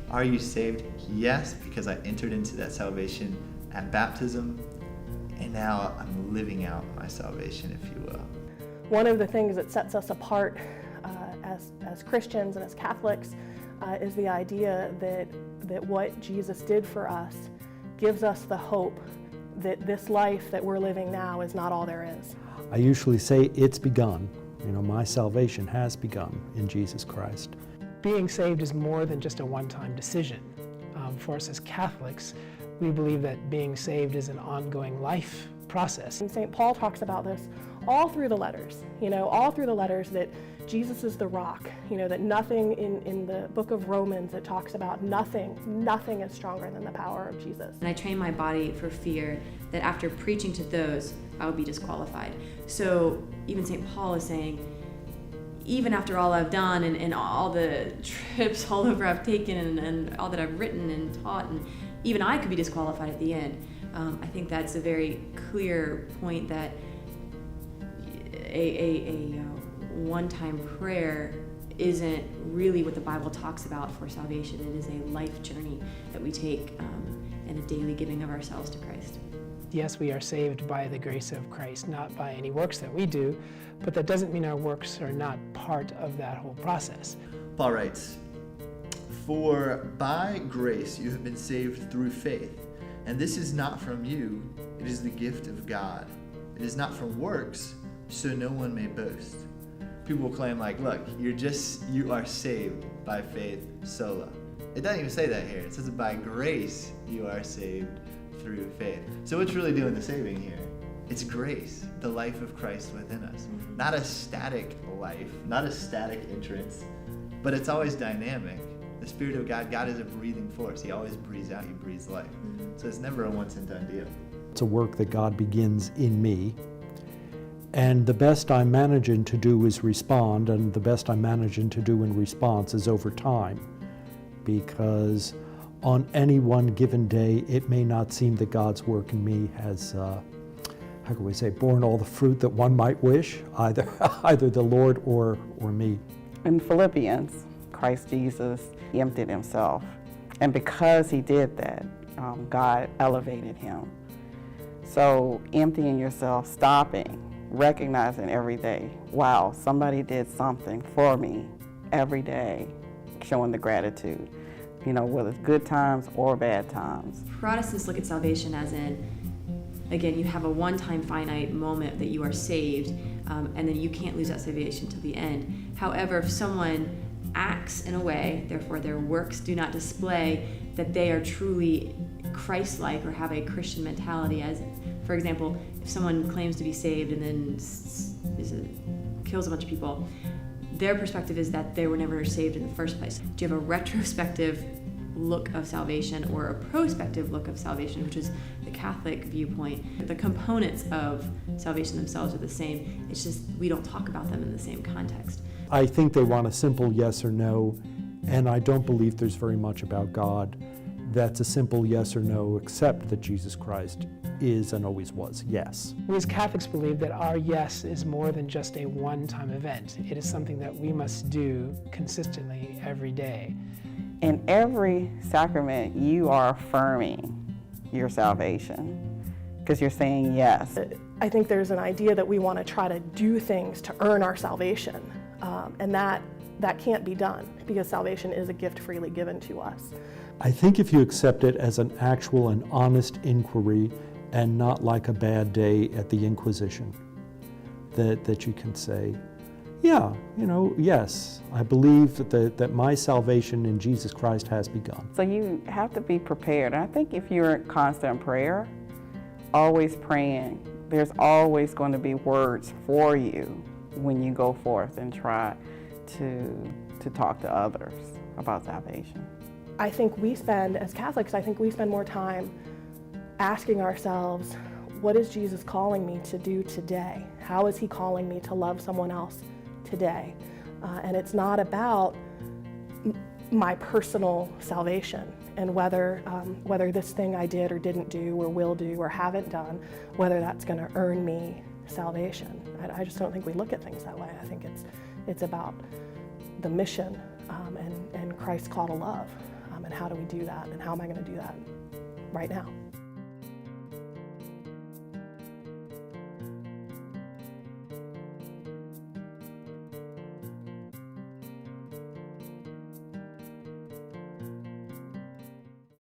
Are you saved? Yes, because I entered into that salvation at baptism, and now I'm living out my salvation, if you will. One of the things that sets us apart as Christians and as Catholics is the idea that what Jesus did for us gives us the hope that this life that we're living now is not all there is. I usually say it's begun. My salvation has begun in Jesus Christ. Being saved is more than just a one-time decision. For us as Catholics, we believe that being saved is an ongoing life process. And St. Paul talks about this all through the letters, all through the letters, that Jesus is the rock, that nothing in the book of Romans, it talks about nothing is stronger than the power of Jesus. And I train my body for fear that after preaching to those, I would be disqualified. So even St. Paul is saying, even after all I've done and all the trips all over I've taken and all that I've written and taught, and even I could be disqualified at the end. I think that's a very clear point that a one-time prayer isn't really what the Bible talks about for salvation. It is a life journey that we take in a daily giving of ourselves to Christ. Yes, we are saved by the grace of Christ, not by any works that we do, but that doesn't mean our works are not part of that whole process. Paul writes, "For by grace you have been saved through faith, and this is not from you, it is the gift of God. It is not from works, so no one may boast." People claim look, you are saved by faith sola. It doesn't even say that here. It says by grace you are saved through faith. So what's really doing the saving here? It's grace, the life of Christ within us. Not a static life, not a static entrance, but it's always dynamic. The Spirit of God is a breathing force. He always breathes out, He breathes life. So it's never a once and done deal. It's a work that God begins in me, and the best I'm managing to do is respond, and the best I'm managing to do in response is over time, because on any one given day, it may not seem that God's work in me has, how can we say, borne all the fruit that one might wish, either the Lord or me. In Philippians, Christ Jesus emptied Himself, and because He did that, God elevated Him. So emptying yourself, stopping, recognizing every day, wow, somebody did something for me every day, showing the gratitude, whether it's good times or bad times. Protestants look at salvation as in, again, you have a one-time finite moment that you are saved, and then you can't lose that salvation till the end. However, if someone acts in a way, therefore their works do not display that they are truly Christ-like or have a Christian mentality, as, for example, if someone claims to be saved and then kills a bunch of people, their perspective is that they were never saved in the first place. Do you have a retrospective look of salvation or a prospective look of salvation, which is the Catholic viewpoint? The components of salvation themselves are the same. It's just we don't talk about them in the same context. I think they want a simple yes or no, and I don't believe there's very much about God that's a simple yes or no, except that Jesus Christ is and always was yes. We as Catholics believe that our yes is more than just a one-time event. It is something that we must do consistently every day. In every sacrament, you are affirming your salvation because you're saying yes. I think there's an idea that we want to try to do things to earn our salvation, and that can't be done because salvation is a gift freely given to us. I think if you accept it as an actual and honest inquiry and not like a bad day at the Inquisition, that you can say, yeah, yes, I believe that my salvation in Jesus Christ has begun. So you have to be prepared. I think if you're in constant prayer, always praying, there's always going to be words for you when you go forth and try to talk to others about salvation. I think we spend, as Catholics, more time asking ourselves, what is Jesus calling me to do today? How is He calling me to love someone else today? And it's not about my personal salvation and whether this thing I did or didn't do or will do or haven't done, whether that's going to earn me salvation. I just don't think we look at things that way. I think it's about the mission and Christ's call to love. And how do we do that? And how am I going to do that right now?